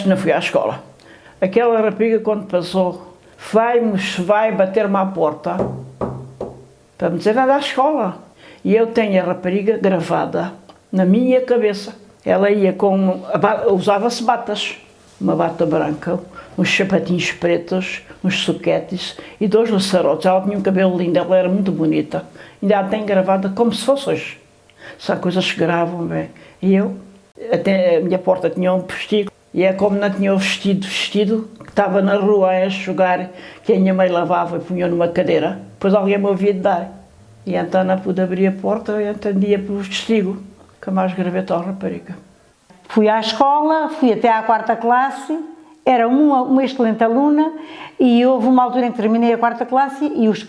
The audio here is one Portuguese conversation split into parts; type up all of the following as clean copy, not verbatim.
que não fui à escola. Aquela rapariga, quando passou, vai bater-me à porta para me dizer nada à escola. E eu tenho a rapariga gravada na minha cabeça. Ela ia usava-se batas, uma bata branca, uns sapatinhos pretos, uns soquetes e 2 laçarotes. Ela tinha um cabelo lindo, ela era muito bonita. Ainda a tem gravada como se fosse hoje. São coisas que gravam bem. E eu, até a minha porta tinha um postigo, e é como não tinha o vestido, que estava na rua a enxugar, que a minha mãe lavava e punha numa cadeira. Depois alguém me ouvia de dar. E então não pude abrir a porta e entendia pelo testigo, que mais gravei tal rapariga. Fui à escola, fui até à 4ª classe, era uma excelente aluna e houve uma altura em que terminei a 4ª classe e as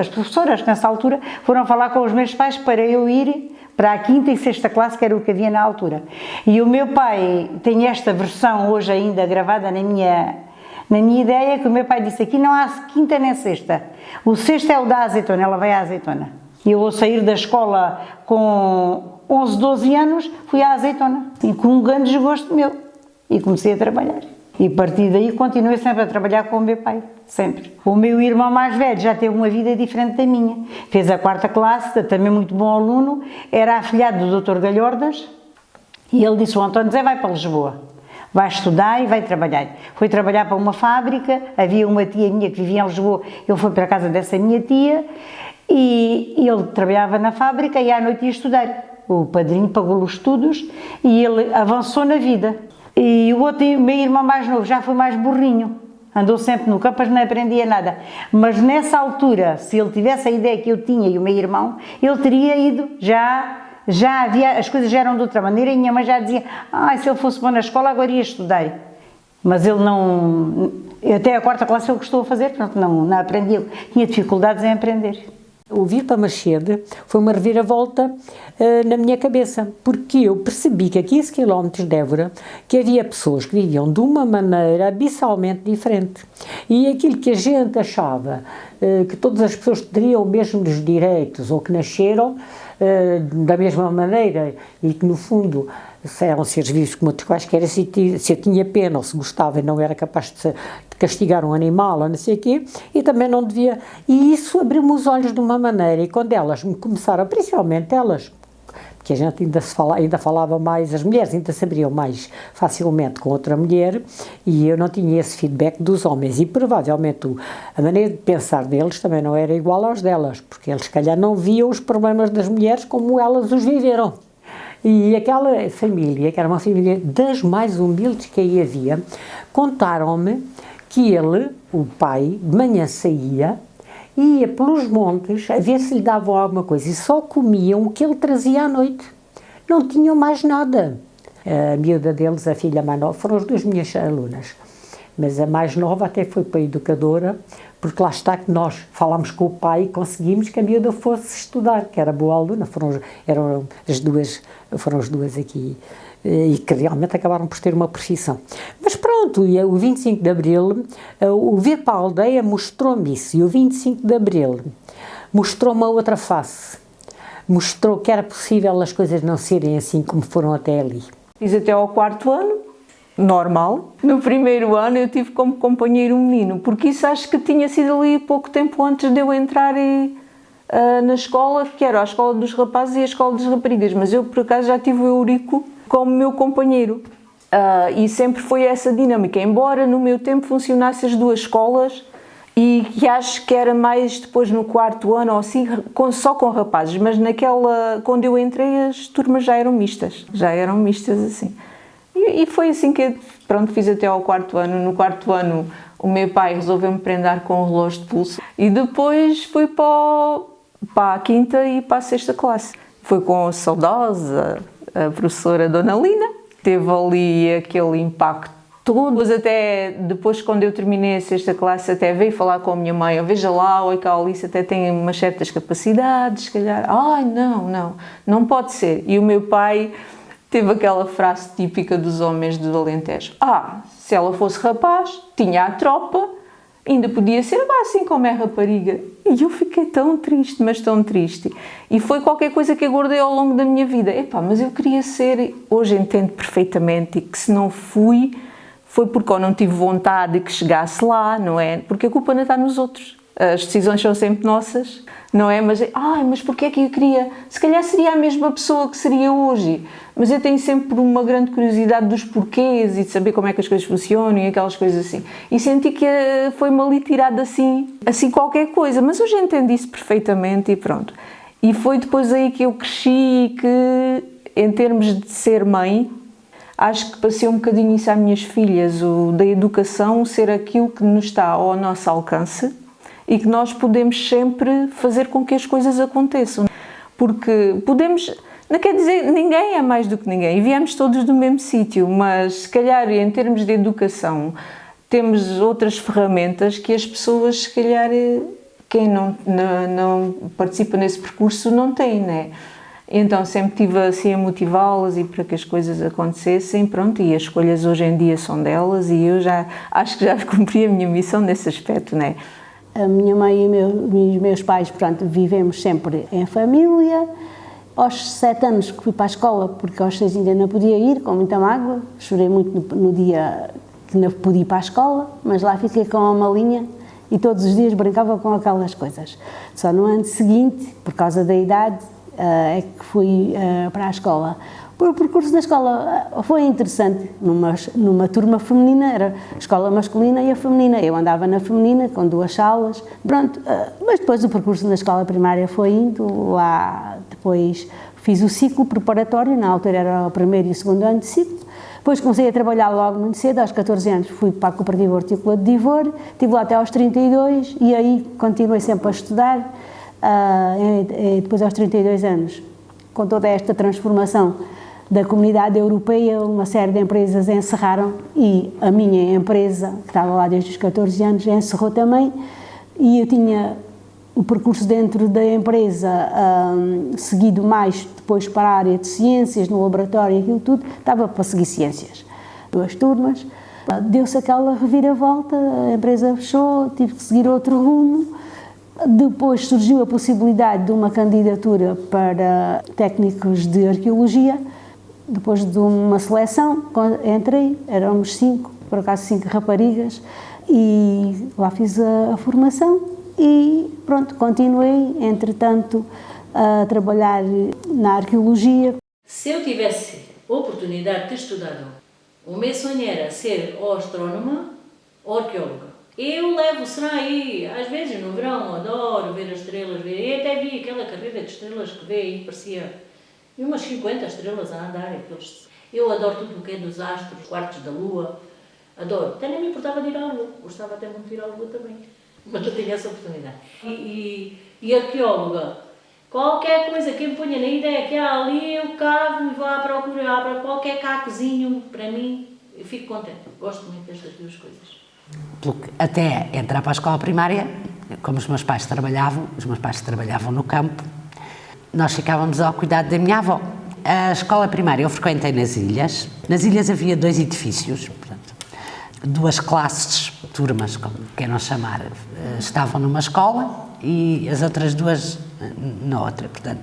professoras, nessa altura, foram falar com os meus pais para eu ir para a 5ª e 6ª classe, que era o que havia na altura. E o meu pai tem esta versão hoje ainda gravada na minha ideia, que o meu pai disse: aqui não há 5ª nem 6ª. O 6º é o da azeitona, ela vai à azeitona. E eu, ao sair da escola com 11, 12 anos, fui à azeitona. E com um grande desgosto meu. E comecei a trabalhar. E a partir daí continuei sempre a trabalhar com o meu pai. Sempre. O meu irmão mais velho já teve uma vida diferente da minha. Fez a 4ª classe, também muito bom aluno. Era afilhado do Dr. Galhordas. E ele disse: o António Zé vai para Lisboa. Vai estudar e vai trabalhar. Foi trabalhar para uma fábrica. Havia uma tia minha que vivia em Lisboa. Ele foi para a casa dessa minha tia. E ele trabalhava na fábrica e à noite ia estudar. O padrinho pagou-lhe os estudos e ele avançou na vida. E o meu irmão mais novo já foi mais burrinho. Andou sempre no campo, mas não aprendia nada. Mas nessa altura, se ele tivesse a ideia que eu tinha e o meu irmão, ele teria ido, já havia, as coisas já eram de outra maneira, e a minha mãe já dizia: se ele fosse bom na escola, agora ia estudar. Mas ele não, até a 4ª classe ele gostou a fazer, portanto não aprendia, tinha dificuldades em aprender. O vir para Machede foi uma reviravolta na minha cabeça, porque eu percebi que a 15 km de Évora que havia pessoas que viviam de uma maneira abissalmente diferente. E aquilo que a gente achava que todas as pessoas teriam os mesmos direitos ou que nasceram da mesma maneira e que no fundo eram seres vivos como outros quaisquer, se eu tinha pena ou se gostava e não era capaz de castigar um animal ou não sei o quê, e também não devia, e isso abriu-me os olhos de uma maneira, e quando elas me começaram, principalmente elas, porque a gente ainda falava mais, as mulheres ainda se abriam mais facilmente com outra mulher, e eu não tinha esse feedback dos homens, e provavelmente a maneira de pensar deles também não era igual aos delas, porque eles se calhar não viam os problemas das mulheres como elas os viveram. E aquela família, que era uma família das mais humildes que aí havia, contaram-me que ele, o pai, de manhã saía, ia pelos montes a ver se lhe davam alguma coisa e só comiam o que ele trazia à noite. Não tinham mais nada. A miúda deles, a filha mais nova, foram as 2 minhas alunas. Mas a mais nova até foi para a educadora, porque lá está que nós falámos com o pai e conseguimos que a miúda fosse estudar, que era boa aluna, foram as duas aqui, e que realmente acabaram por ter uma profissão. Mas pronto, e o 25 de Abril, o Vir para a Aldeia mostrou-me isso, e o 25 de Abril mostrou-me a outra face, mostrou que era possível as coisas não serem assim como foram até ali. Fiz até ao 4º ano, normal. No 1º ano eu tive como companheiro um menino, porque isso acho que tinha sido ali pouco tempo antes de eu entrar na escola, que era a escola dos rapazes e a escola das raparigas, mas eu por acaso já tive o Eurico como meu companheiro. E sempre foi essa dinâmica, embora no meu tempo funcionasse as 2 escolas, e que acho que era mais depois no 4º ano ou assim, só com rapazes, mas quando eu entrei as turmas já eram mistas assim. E foi assim que, pronto, fiz até ao 4º ano. No 4º ano o meu pai resolveu-me prendar com um relógio de pulso e depois fui para a 5ª e para a 6ª classe. Foi com a saudosa a professora Dona Lina, teve ali aquele impacto todo. Até depois, quando eu terminei a 6ª classe, até veio falar com a minha mãe: veja lá, oi, que a Alice até tem umas certas capacidades, se calhar. Não pode ser. E o meu pai teve aquela frase típica dos homens do Alentejo: se ela fosse rapaz, tinha a tropa, ainda podia ser assim como é rapariga. E eu fiquei tão triste, mas tão triste. E foi qualquer coisa que eu guardei ao longo da minha vida. Mas eu queria ser, hoje entendo perfeitamente, e que se não fui foi porque eu não tive vontade que chegasse lá, não é? Porque a culpa não está nos outros. As decisões são sempre nossas, não é? Mas porque é que eu queria? Se calhar seria a mesma pessoa que seria hoje. Mas eu tenho sempre uma grande curiosidade dos porquês e de saber como é que as coisas funcionam e aquelas coisas assim. E senti que foi-me ali tirado assim qualquer coisa. Mas hoje entendo isso perfeitamente e pronto. E foi depois aí que eu cresci e que, em termos de ser mãe, acho que passei um bocadinho isso às minhas filhas, o da educação ser aquilo que nos está ao nosso alcance e que nós podemos sempre fazer com que as coisas aconteçam. Porque podemos, não quer dizer, ninguém é mais do que ninguém, e viemos todos do mesmo sítio, mas se calhar em termos de educação temos outras ferramentas que as pessoas, se calhar, quem não participa nesse percurso não tem, né? Então sempre estive assim a motivá-las e para que as coisas acontecessem, pronto, e as escolhas hoje em dia são delas e eu já acho que já cumpri a minha missão nesse aspecto, né? A minha mãe e os meus pais, portanto, vivemos sempre em família. Aos 7 anos que fui para a escola, porque aos 6 ainda não podia ir, com muita mágoa. Chorei muito no dia que não pude ir para a escola, mas lá fiquei com a malinha e todos os dias brincava com aquelas coisas. Só no ano seguinte, por causa da idade, é que fui para a escola. O percurso da escola foi interessante, numa turma feminina, era a escola masculina e a feminina. Eu andava na feminina, com 2 salas, pronto, mas depois o percurso na escola primária foi indo, lá depois fiz o ciclo preparatório, na altura era o 1º e o 2º ano de ciclo, depois comecei a trabalhar logo muito cedo, aos 14 anos fui para a Cooperativa Hortícola de Divor, estive lá até aos 32 e aí continuei sempre a estudar, e depois aos 32 anos, com toda esta transformação da comunidade europeia, uma série de empresas encerraram e a minha empresa, que estava lá desde os 14 anos, encerrou também e eu tinha o percurso dentro da empresa seguido mais depois para a área de ciências, no laboratório e aquilo tudo, estava para seguir ciências. 2 turmas, deu-se aquela reviravolta, a empresa fechou, tive que seguir outro rumo. Depois surgiu a possibilidade de uma candidatura para técnicos de arqueologia. Depois de uma seleção, entrei, éramos 5, por acaso 5 raparigas, e lá fiz a formação e pronto, continuei, entretanto, a trabalhar na arqueologia. Se eu tivesse oportunidade de ter estudado, o meu sonho era ser ou astrónoma ou arqueóloga. Eu levo o será aí, às vezes no verão, adoro ver as estrelas, eu até vi aquela carreira de estrelas que vê aí, parecia... E umas 50 estrelas a andar. Eu adoro tudo o que é dos astros, quartos da lua. Adoro. Até nem me importava de ir à lua. Gostava até muito de ir à lua também. Mas não tinha essa oportunidade. E arqueóloga. Qualquer coisa que me ponha na ideia que há ali, eu cavo e vou à procura, abro qualquer cacozinho, para mim, eu fico contente. Gosto muito destas 2 coisas. Até entrar para a escola primária, como os meus pais trabalhavam no campo, nós ficávamos ao cuidado da minha avó. A escola primária eu frequentei nas Ilhas. Nas Ilhas havia 2 edifícios, portanto, 2 classes, turmas, como queiram chamar, estavam numa escola e as outras 2 na outra. Portanto,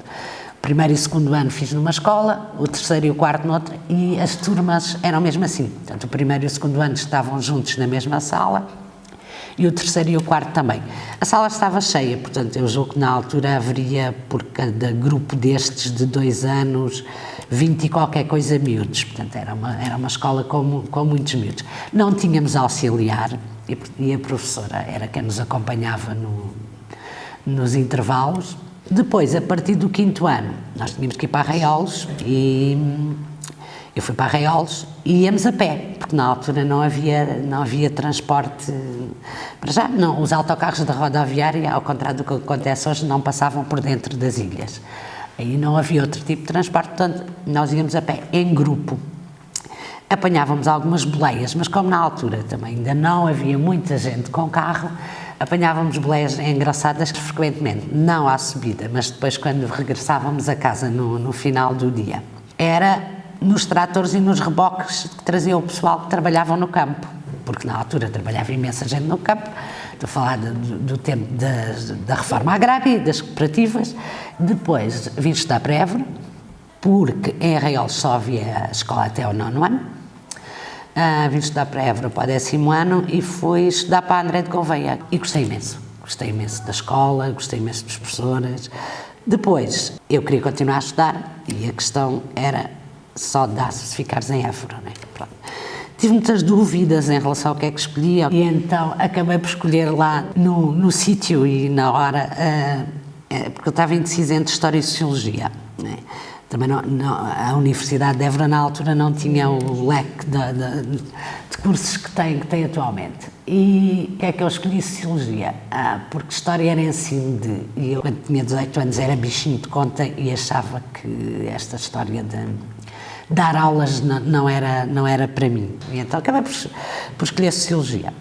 o 1º e o 2º ano fiz numa escola, o 3º e o 4º noutra, e as turmas eram mesmo assim. Portanto, o 1º e o 2º ano estavam juntos na mesma sala, e o 3º e o 4º também. A sala estava cheia, portanto, eu julgo que na altura haveria, por cada grupo destes de 2 anos, 20 e qualquer coisa miúdos, portanto, era uma escola com muitos miúdos. Não tínhamos auxiliar, e a professora era quem nos acompanhava nos intervalos. Depois, a partir do 5º ano, nós tínhamos que ir para Arraiolos, e eu fui para Arraiolos e íamos a pé, porque na altura não havia transporte, para já, não, os autocarros da rodoviária, ao contrário do que acontece hoje, não passavam por dentro das ilhas. Aí não havia outro tipo de transporte, portanto, nós íamos a pé, em grupo. Apanhávamos algumas boleias, mas como na altura também ainda não havia muita gente com carro, apanhávamos boleias engraçadas frequentemente, não à subida, mas depois quando regressávamos a casa no final do dia. Era nos tratores e nos reboques que traziam o pessoal que trabalhavam no campo, porque na altura trabalhava imensa gente no campo. Estou a falar do tempo da reforma agrária e das cooperativas. Depois vim estudar para Évora, porque em Arraiolos só havia a escola até ao 9º ano. Vim estudar para Évora para o 10º ano e fui estudar para André de Gouveia. E gostei imenso. Gostei imenso da escola, gostei imenso dos professores. Depois, eu queria continuar a estudar e a questão era só dar-se se ficares em Évora, não é? Pronto. Tive muitas dúvidas em relação ao que é que escolhia e então acabei por escolher lá no sítio e na hora, porque eu estava indecisa entre História e Sociologia, não é? Também a Universidade de Évora na altura não tinha o leque de cursos que tem atualmente. E o que é que eu escolhi? Sociologia, porque História era ensino e eu quando tinha 18 anos era bichinho de conta e achava que esta história de dar aulas não era para mim. E então acabei por escolher Sociologia.